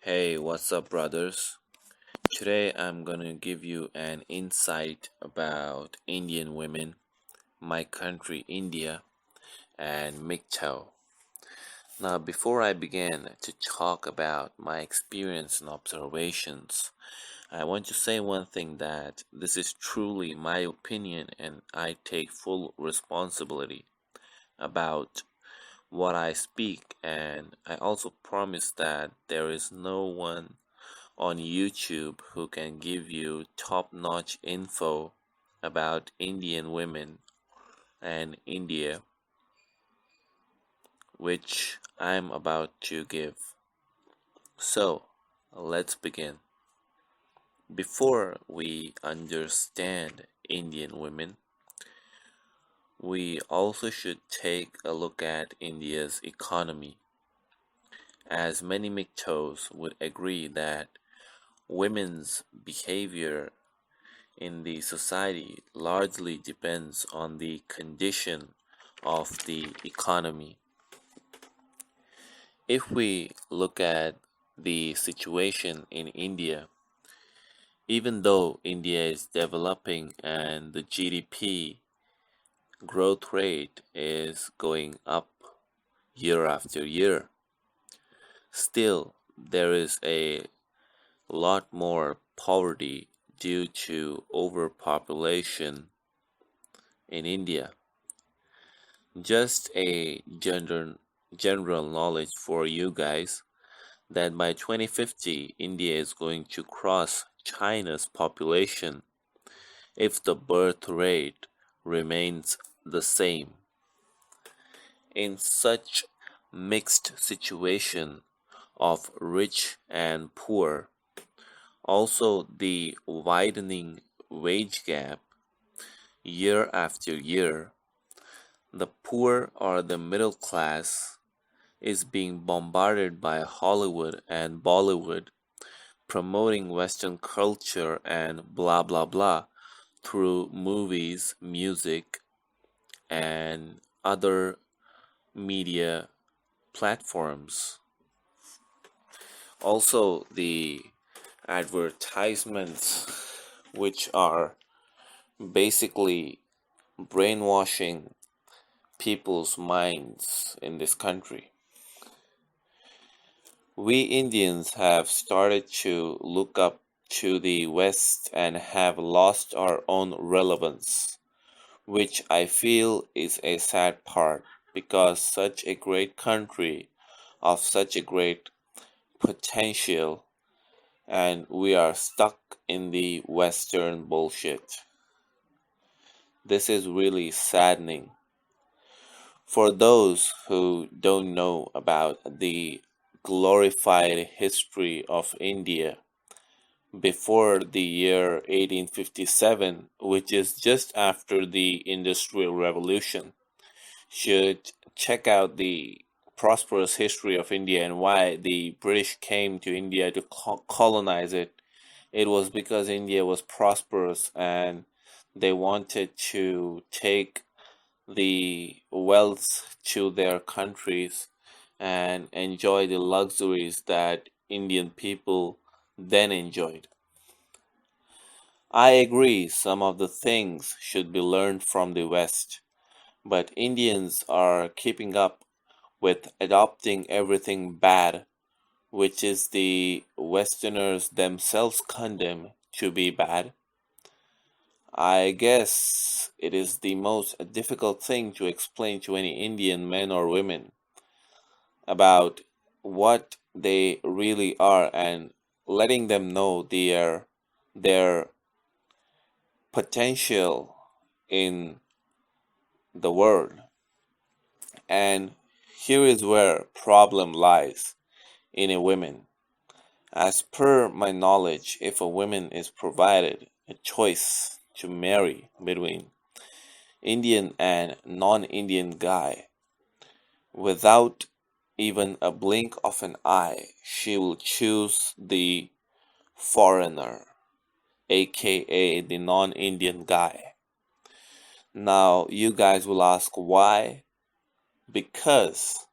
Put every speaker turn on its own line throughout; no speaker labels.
Hey, what's up, brothers? Today I'm gonna give you an insight about Indian women, my country, India, and MGTOW. Now, before I begin to talk about my experience and observations, I want to say one thing that this is truly my opinion and I take full responsibility about what I speak, and I also promise that there is no one on YouTube who can give you top notch info about Indian women and India, which I'm about to give. So, let's begin. Before we understand Indian women, we also should take a look at India's economy, as many MGTOWs would agree that women's behavior in the society largely depends on the condition of the economy. If we look at the situation in India, even though India is developing and the GDP growth rate is going up year after year, still there is a lot more poverty due to overpopulation in India. Just a general knowledge for you guys that by 2050 India is going to cross China's population if the birth rate remains the same. In such mixed situation of rich and poor, also the widening wage gap year after year, the poor or the middle class is being bombarded by Hollywood and Bollywood promoting Western culture and blah blah blah through movies, music, and other media platforms. Also, the advertisements, which are basically brainwashing people's minds in this country. We Indians have started to look up to the West and have lost our own relevance, which I feel is a sad part because such a great country of such a great potential and we are stuck in the Western bullshit. This is really saddening. For those who don't know about the glorified history of India before the year 1857, which is just after the Industrial Revolution, should check out the prosperous history of India and why the British came to India to colonize it. It was because India was prosperous and they wanted to take the wealth to their countries and enjoy the luxuries that Indian people then enjoyed. I agree some of the things should be learned from the West, but Indians are keeping up with adopting everything bad, which is the Westerners themselves condemn to be bad. I guess it is the most difficult thing to explain to any Indian men or women about what they really are and letting them know their potential in the world. And here is where problem lies in a woman. As per my knowledge, if a woman is provided a choice to marry between Indian and non-Indian guy, without even a blink of an eye, she will choose the foreigner, aka the non-Indian guy. Now, you guys will ask why? Because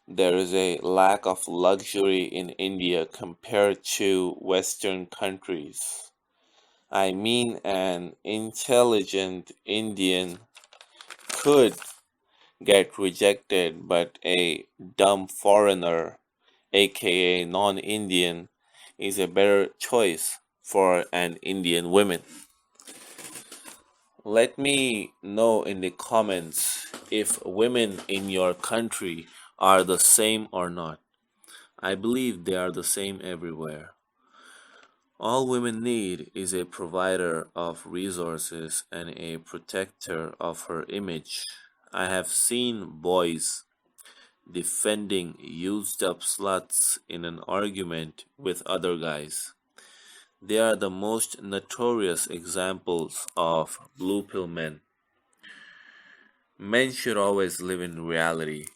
There is a lack of luxury in India compared to Western countries. I mean, an intelligent Indian could get rejected, but a dumb foreigner, aka non Indian, is a better choice for an Indian woman. Let me know in the comments if women in your country are the same or not. I believe they are the same everywhere. All women need is a provider of resources and a protector of her image. I have seen boys defending used up sluts in an argument with other guys. They are the most notorious examples of blue pill men. Men should always live in reality.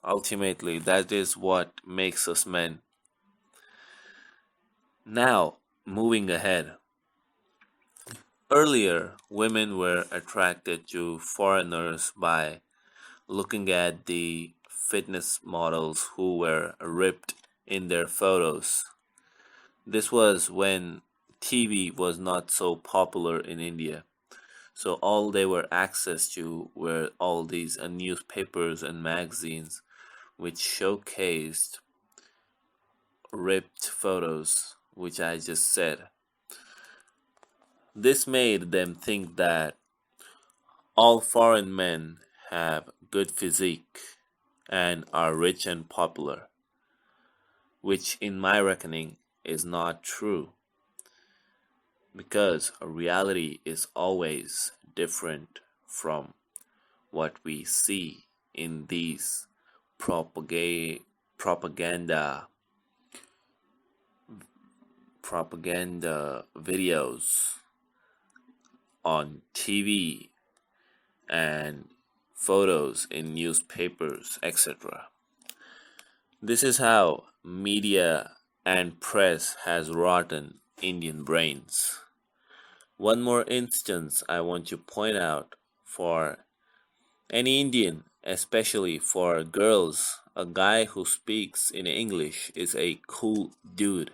Ultimately, that is what makes us men. Now, moving ahead. Earlier, women were attracted to foreigners by looking at the fitness models who were ripped in their photos. This was when TV was not so popular in India. So all they were access to were all these newspapers and magazines which showcased ripped photos, which I just said. This made them think that all foreign men have good physique and are rich and popular, which in my reckoning is not true because reality is always different from what we see in these propaganda propaganda videos on TV and photos in newspapers, etc. This is how media and press has rotten Indian brains. One more instance I want to point out for any Indian, especially for girls, a guy who speaks in English is a cool dude,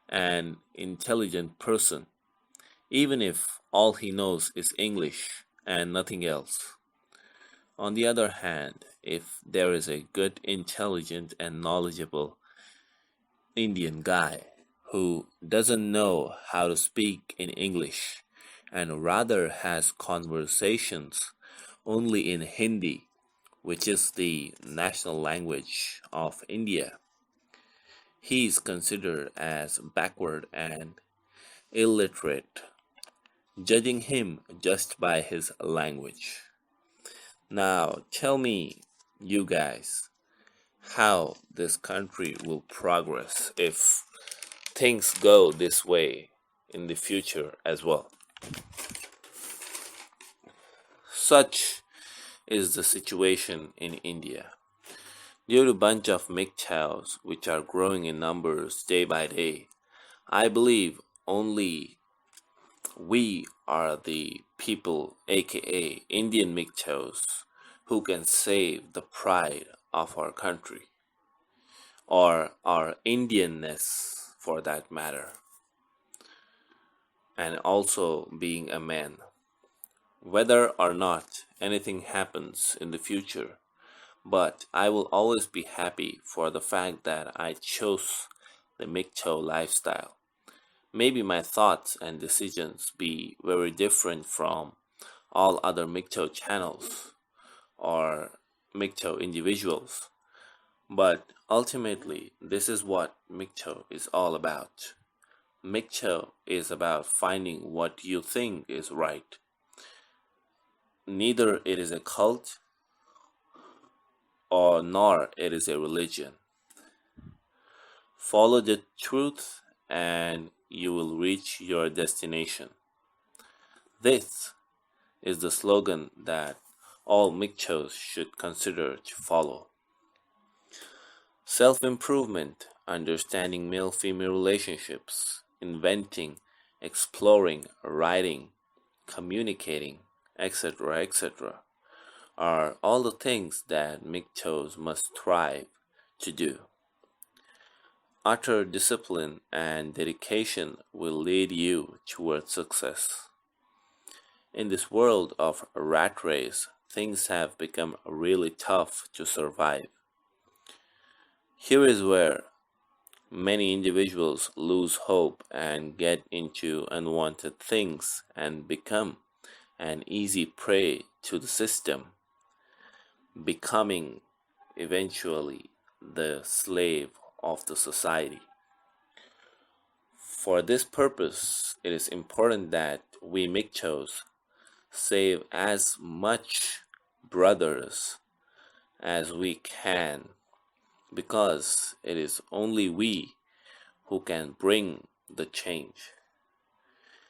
an intelligent person, even if all he knows is English and nothing else. On the other hand, if there is a good, intelligent, and knowledgeable Indian guy who doesn't know how to speak in English and rather has conversations only in Hindi, which is the national language of India, he is considered as backward and illiterate, judging him just by his language. Now, tell me, you guys, how this country will progress if things go this way in the future as well. Such is the situation in India. Due to a bunch of MGTOWs which are growing in numbers day by day, I believe only we are the people, aka Indian MGTOWs, who can save the pride of our country, or our Indianness for that matter, and also being a man. Whether or not anything happens in the future, but I will always be happy for the fact that I chose the MGTOW lifestyle. Maybe my thoughts and decisions be very different from all other MGTOW channels or MGTOW individuals, but ultimately this is what MGTOW is all about. MGTOW is about finding what you think is right. Neither it is a cult or nor it is a religion. Follow the truth and you will reach your destination. This is the slogan that all MGTOWs should consider to follow. Self-improvement, understanding male-female relationships, inventing, exploring, writing, communicating, etc., etc., are all the things that MGTOWs must thrive to do. Utter discipline and dedication will lead you towards success. In this world of rat race, things have become really tough to survive. Here is where many individuals lose hope and get into unwanted things and become an easy prey to the system, becoming eventually the slave of the society. For this purpose, it is important that we MGTOWs save as much brothers as we can, because it is only we who can bring the change.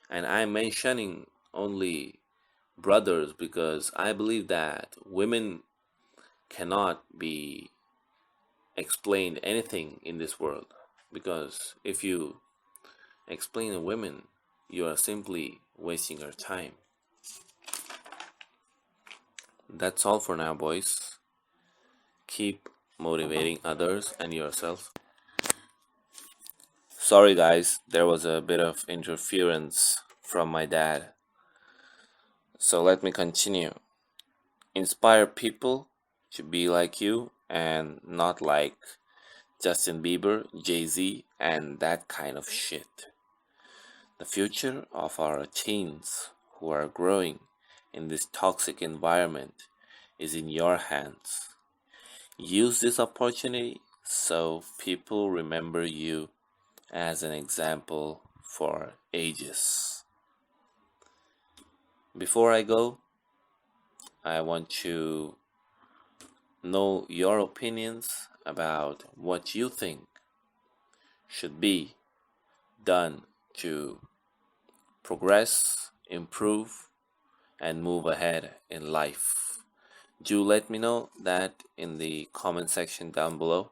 And I'm mentioning only brothers because I believe that women cannot be explained anything in this world. Because if you explain a woman, you are simply wasting your time. That's all for now, boys. Keep motivating others and yourself. Sorry, guys, there was a bit of interference from my dad. So let me continue. Inspire people to be like you and not like Justin Bieber, Jay-Z, and that kind of shit. The future of our teens who are growing in this toxic environment is in your hands. Use this opportunity so people remember you as an example for ages. Before I go, I want to know your opinions about what you think should be done to progress, improve, and move ahead in life. Do let me know that in the comment section down below.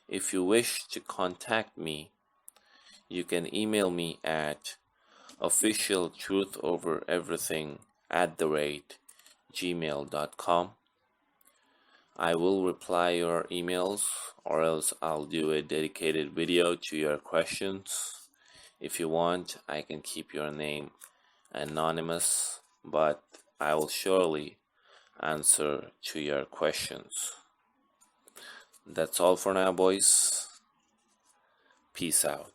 If you wish to contact me, you can email me at officialtruthovereverything@gmail.com. I will reply your emails, or else I'll do a dedicated video to your questions. If you want, I can keep your name anonymous, but I will surely answer to your questions. That's all for now, boys. Peace out.